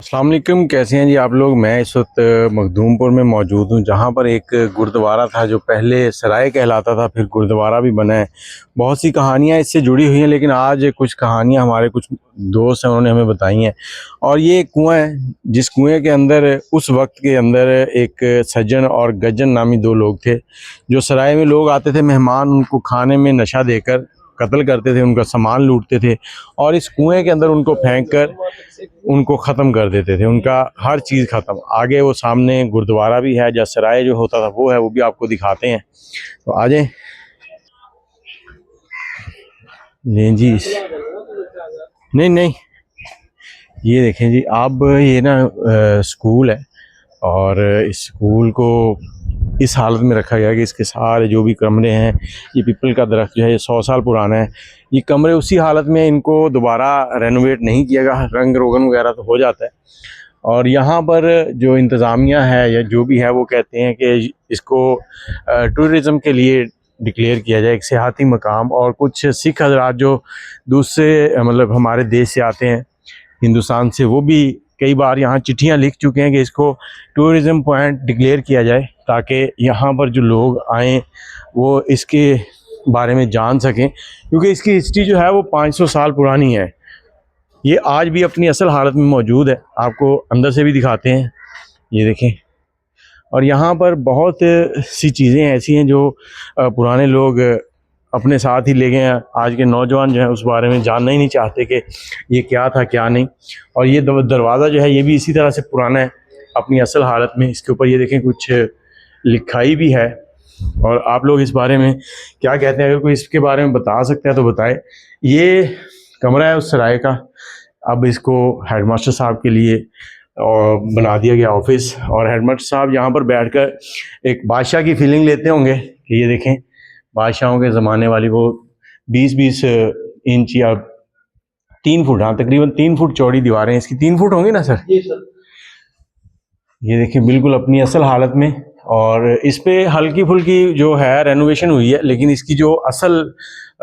अस्सलाम वालेकुम, कैसे हैं जी आप लोग। मैं इस वक्त मखदूमपुर में मौजूद हूँ, जहाँ पर एक गुरुद्वारा था जो पहले सराय कहलाता था, फिर गुरुद्वारा भी बना है। बहुत सी कहानियाँ इससे जुड़ी हुई हैं, लेकिन आज कुछ कहानियाँ हमारे कुछ दोस्त हैं उन्होंने हमें बताई हैं। और ये एक कुआं है, जिस कुएं के अंदर उस वक्त के अंदर एक सज्जन और गज्जन नामी दो लोग थे। जो सराय में लोग आते थे मेहमान, उनको खाने में नशा देकर कत्ल करते थे, उनका सामान लूटते थे और इस कुएं के अंदर उनको फेंक कर उनको ख़त्म कर देते थे। उनका हर चीज़ ख़त्म। आगे वो सामने गुरुद्वारा भी है, जहाँ सराय जो होता था वो है, वो भी आपको दिखाते हैं। तो आ जाएं। नहीं जी, नहीं नहीं, ये देखें जी आप, ये ना स्कूल है और इस स्कूल को इस हालत में रखा गया है कि इसके सारे जो भी कमरे हैं, ये पीपल का दरख्त जो है ये 100 साल पुराना है। ये कमरे उसी हालत में, इनको दोबारा रेनोवेट नहीं किया गया, रंग रोगन वगैरह तो हो जाता है। और यहाँ पर जो इंतज़ामिया है या जो भी है वो कहते हैं कि इसको टूरिज़म के लिए डिक्लेयर किया जाए, एक सियाहती मकाम। और कुछ सिख हजरात जो दूसरे मतलब हमारे देश से आते हैं हिंदुस्तान से, वो भी कई बार यहाँ चिट्ठियाँ लिख चुके हैं कि इसको टूरिज़म पॉइंट डिक्लेयर किया जाए, ताकि यहाँ पर जो लोग आएँ वो इसके बारे में जान सकें, क्योंकि इसकी हिस्ट्री जो है वो 500 साल पुरानी है। ये आज भी अपनी असल हालत में मौजूद है। आपको अंदर से भी दिखाते हैं, ये देखें। और यहाँ पर बहुत सी चीज़ें ऐसी हैं जो पुराने लोग अपने साथ ही ले गए हैं। आज के नौजवान जो हैं उस बारे में जानना ही नहीं चाहते कि ये क्या था क्या नहीं। और ये दरवाज़ा जो है ये भी इसी तरह से पुराना है अपनी असल हालत में। इसके ऊपर ये देखें कुछ लिखाई भी है। और आप लोग इस बारे में क्या कहते हैं, अगर कोई इसके बारे में बता सकता है तो बताए। ये कमरा है उस सराय का, अब इसको हेडमास्टर साहब के लिए और बना दिया गया ऑफिस। और हेडमास्टर साहब यहाँ पर बैठकर एक बादशाह की फीलिंग लेते होंगे कि ये देखें बादशाहों के ज़माने वाली वो 20-20 इंच या 3 फुट, हाँ तकरीबन 3 फुट चौड़ी दीवारें इसकी। 3 फुट होंगी ना सर? जी सर। ये देखिए बिल्कुल अपनी असल हालत में। और इस पे हल्की फुल्की जो है रेनोवेशन हुई है, लेकिन इसकी जो असल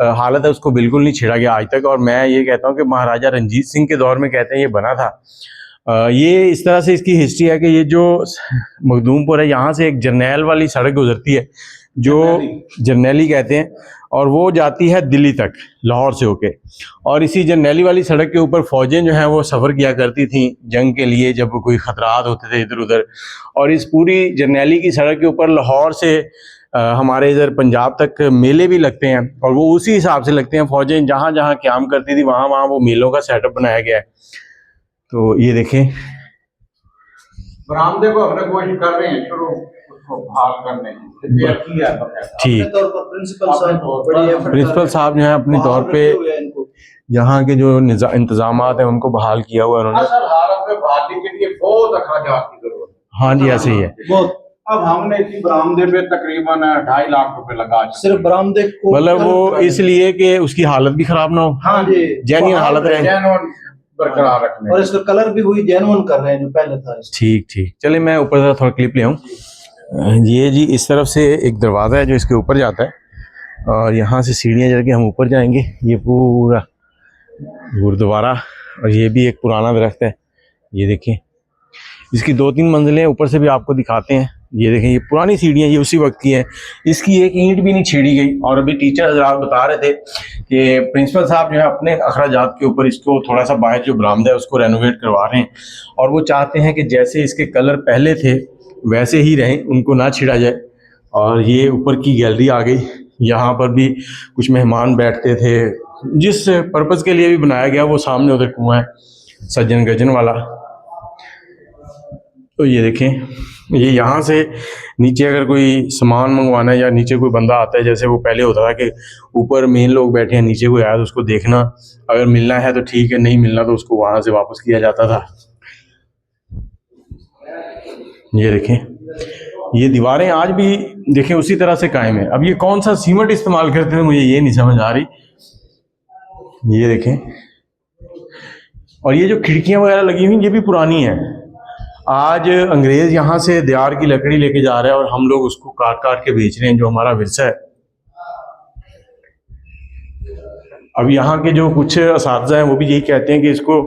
हालत है उसको बिल्कुल नहीं छेड़ा गया आज तक। और मैं ये कहता हूँ कि महाराजा रंजीत सिंह के दौर में कहते हैं ये बना था। ये इस तरह से इसकी हिस्ट्री है कि ये जो मखदूमपुर है, यहाँ से एक जरनैल वाली सड़क गुजरती है जो जरनैली कहते हैं, और वो जाती है दिल्ली तक लाहौर से होके। और इसी जरनैली वाली सड़क के ऊपर फ़ौजें जो हैं वो सफ़र किया करती थी जंग के लिए, जब कोई ख़तरात होते थे इधर उधर। और इस पूरी जरनैली की सड़क के ऊपर लाहौर से हमारे इधर पंजाब तक मेले भी लगते हैं, और वो उसी हिसाब से लगते हैं। फ़ौजें जहाँ जहाँ क़याम करती थी वहाँ वहाँ वो मेलों का सेटअप बनाया गया है। तो ये देखें, बरामदे को अपने कोशिश कर रहे हैं शुरू उसको भाग करने ठीक। प्रिंसिपल साहब जो है अपने तौर पे यहाँ के जो इंतजामात हैं उनको बहाल किया हुआ है उन्होंने। असल हालत में बहाली के लिए बहुत अखराजात की जरूरत है। हाँ जी, ऐसे ही है। अब हमने इसी बरामदे पे तकरीबन 2.5 लाख रुपए लगा, सिर्फ बरामदे को, मतलब वो इसलिए कि उसकी हालत भी खराब ना हो। हाँ जी, जेन्युइन हालत रहे, बरकरार रखने। और इसका कलर भी वही जेन्युइन कर रहे हैं जो पहले था। ठीक ठीक, चलिए मैं ऊपर से थोड़ा क्लिप ले आऊँ। ये जी इस तरफ से एक दरवाज़ा है जो इसके ऊपर जाता है, और यहाँ से सीढ़ियाँ चढ़ के हम ऊपर जाएंगे। ये पूरा गुरुद्वारा, और ये भी एक पुराना दरख्त है। ये देखिए इसकी 2-3 मंजिलें ऊपर से भी आपको दिखाते हैं। ये देखें ये पुरानी सीढ़ियाँ, ये उसी वक्त की हैं, इसकी एक ईंट भी नहीं छेड़ी गई। और अभी टीचर हजरात बता रहे थे कि प्रिंसिपल साहब जो है अपने अखराजात के ऊपर इसको थोड़ा सा बाहर जो बरामदा है उसको रेनोवेट करवा रहे हैं, और वो चाहते हैं कि जैसे इसके कलर पहले थे वैसे ही रहें, उनको ना छिड़ा जाए। और ये ऊपर की गैलरी आ गई, यहाँ पर भी कुछ मेहमान बैठते थे, जिस पर्पज़ के लिए भी बनाया गया। वो सामने उधर कुआं है सज्जन गजन वाला। तो ये देखें, ये यहाँ से नीचे अगर कोई सामान मंगवाना है या नीचे कोई बंदा आता है, जैसे वो पहले होता था कि ऊपर मेन लोग बैठे हैं, नीचे कोई आया तो उसको देखना, अगर मिलना है तो ठीक है, नहीं मिलना तो उसको वहाँ से वापस किया जाता था। ये देखें, ये दीवारें आज भी देखें उसी तरह से कायम है। अब ये कौन सा सीमेंट इस्तेमाल करते थे मुझे ये नहीं समझ आ रही। ये देखें, और ये जो खिड़कियाँ वगैरह लगी हुई ये भी पुरानी हैं। आज अंग्रेज यहाँ से देयार की लकड़ी लेके जा रहा है और हम लोग उसको काट काट के बेच रहे हैं, जो हमारा विरसा है। अब यहाँ के जो कुछ असातिज़ा हैं वो भी यही कहते हैं कि इसको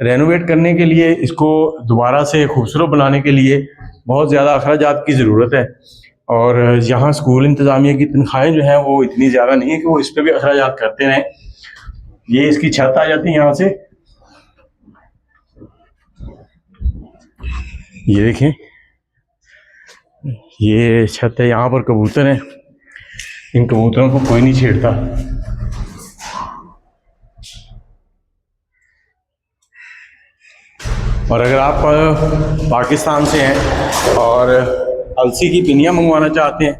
रेनोवेट करने के लिए, इसको दोबारा से खूबसूरत बनाने के लिए बहुत ज़्यादा अखराजात की ज़रूरत है। और यहाँ स्कूल इंतज़ामिया की तनख्वाहें जो हैं वो इतनी ज़्यादा नहीं है कि वो इस पर भी अखराजात करते रहें। ये इसकी छत आ जाती है यहाँ से, ये देखें, ये छत है। यहाँ पर कबूतर हैं, इन कबूतरों को कोई नहीं छेड़ता। और अगर आप पाकिस्तान से हैं और अलसी की पिनियाँ मंगवाना चाहते हैं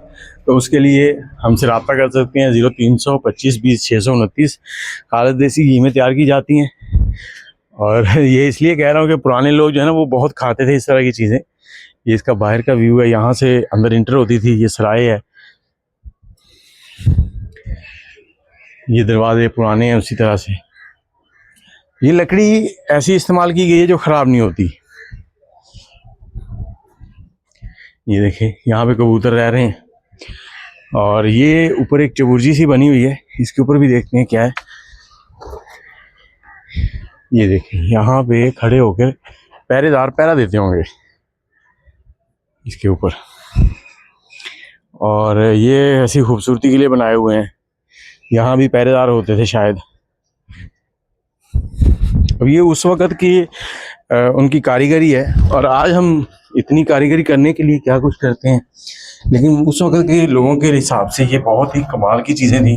तो उसके लिए हमसे रब्ता कर सकते हैं। 0300 25 20 629 खालिद देसी घी में तैयार की जाती हैं। और ये इसलिए कह रहा हूँ कि पुराने लोग जो है ना वो बहुत खाते थे इस तरह की चीज़ें। ये इसका बाहर का व्यू है, यहाँ से अंदर इंटर होती थी। ये सराय है, ये दरवाजे पुराने हैं उसी तरह से। ये लकड़ी ऐसी इस्तेमाल की गई है जो ख़राब नहीं होती। ये देखें, यहाँ पे कबूतर रह रहे हैं। और ये ऊपर एक चबुर्जी सी बनी हुई है, इसके ऊपर भी देखते हैं क्या है। ये देखें, यहाँ पे खड़े होकर पहरेदार पहरा देते होंगे इसके ऊपर। और ये ऐसी खूबसूरती के लिए बनाए हुए हैं, यहाँ भी पहरेदार होते थे शायद। अब ये उस वक़्त की उनकी कारीगरी है। और आज हम इतनी कारीगरी करने के लिए क्या कुछ करते हैं, लेकिन उस वक़्त के लोगों के हिसाब से ये बहुत ही कमाल की चीज़ें थी।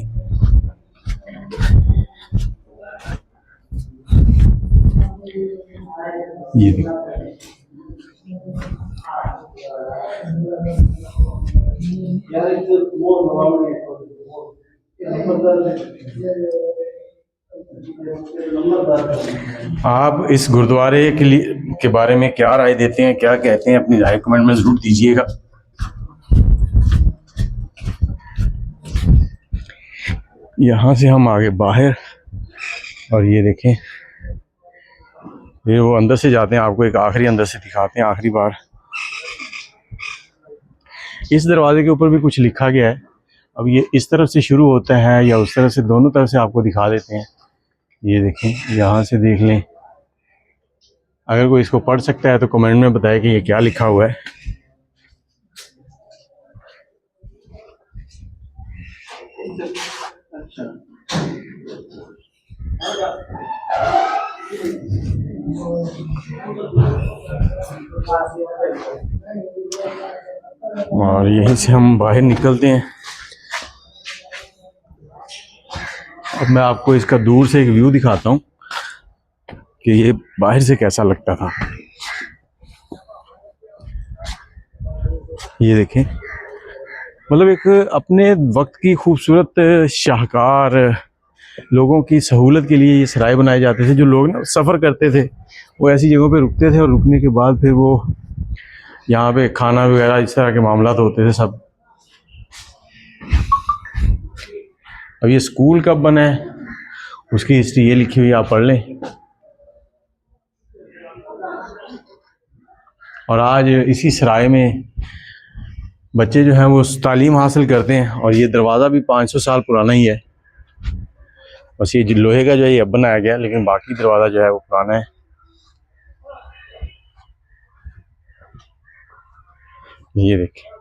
ये आप इस गुरुद्वारे के लिए के बारे में क्या राय देते हैं, क्या कहते हैं, अपनी राय कमेंट में ज़रूर दीजिएगा। यहाँ से हम आगे बाहर, और ये देखें, ये वो अंदर से जाते हैं। आपको एक आखिरी अंदर से दिखाते हैं, आखिरी बार। इस दरवाजे के ऊपर भी कुछ लिखा गया है। अब ये इस तरफ से शुरू होता है या उस तरफ से, दोनों तरफ से आपको दिखा देते हैं। ये देखें, यहाँ से देख लें। अगर कोई इसको पढ़ सकता है तो कमेंट में बताएं कि ये क्या लिखा हुआ है। और यहीं से हम बाहर निकलते हैं। अब मैं आपको इसका दूर से एक व्यू दिखाता हूँ कि ये बाहर से कैसा लगता था। ये देखें, मतलब एक अपने वक्त की खूबसूरत शाहकार लोगों की सहूलत के लिए ये सराय बनाए जाते थे। जो लोग ना सफ़र करते थे वो ऐसी जगहों पे रुकते थे, और रुकने के बाद फिर वो यहाँ पे खाना वगैरह इस तरह के मामलात होते थे सब। अब ये स्कूल कब बना है उसकी हिस्ट्री ये लिखी हुई, आप पढ़ लें। और आज इसी सराय में बच्चे जो हैं वो तालीम हासिल करते हैं। और ये दरवाज़ा भी 500 साल पुराना ही है। बस ये जो लोहे का जो है ये अब बनाया गया, लेकिन बाकी दरवाज़ा जो है वो पुराना है। ये देखिए।